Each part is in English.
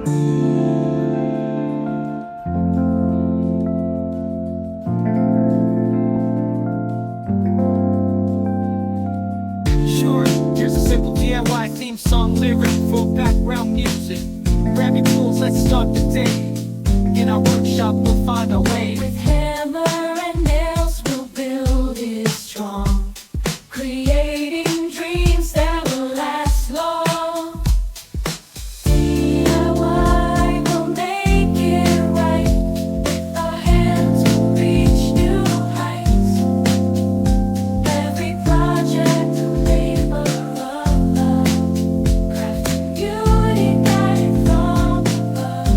Sure, here's a simple DIY theme song lyric for background music. Grab your tools, let's start the day. In our workshop we'll find our way. With hammer and nails we'll build it strong, creating dreams that will last long. DIY will make it right. Our hands will reach new heights. Every project a labor of love, crafting beauty guided from above.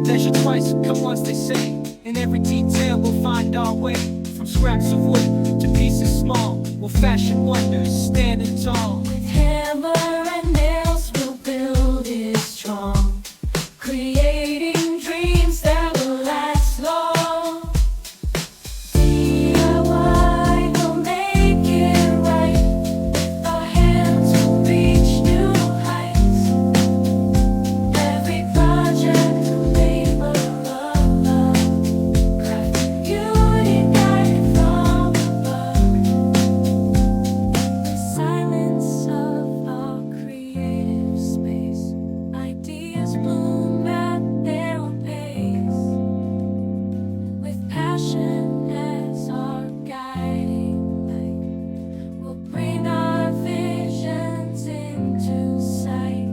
Measure twice, come once, they say. In every detail we'll find our way. From scraps of wood to pieces small, we'll fashion wonders standing tall. With hammer and nails we'll build it strong, creating dreams that will last long. DIY will make it right. Our hands will reach new heights. Every project a labor of love, crafting beauty guided from above. The silence of our creative space, ideas bloom at their own pace. With passion as our guiding light, we'll bring our visions into sight.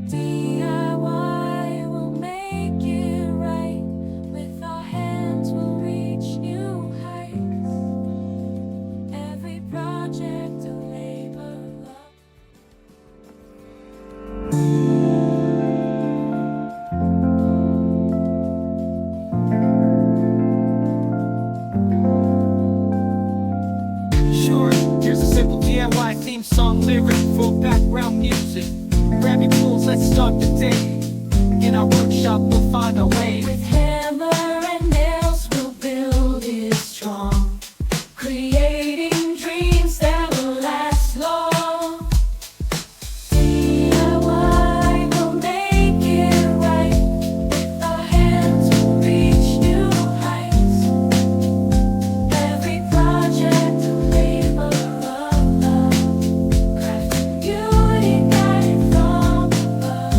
DIY will make it right. With our hands we'll reach new heights. Every project a labor of love. Sure, here's a simple DIY theme song lyric for background music. Grab your tools, let's start the day. In our workshop we'll find our way. With hammer and nails we'll build it strong, creating dreams that will last long. DIY will make it right. Our hands will reach new heights. Every project a labor of love, crafting beauty guided from above.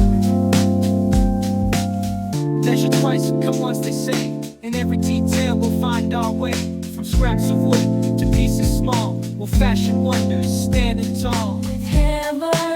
Measure twice, come once, they say. In every detail we'll find our way. From scraps of wood to pieces small, we'll fashion wonders standing tall. With hammer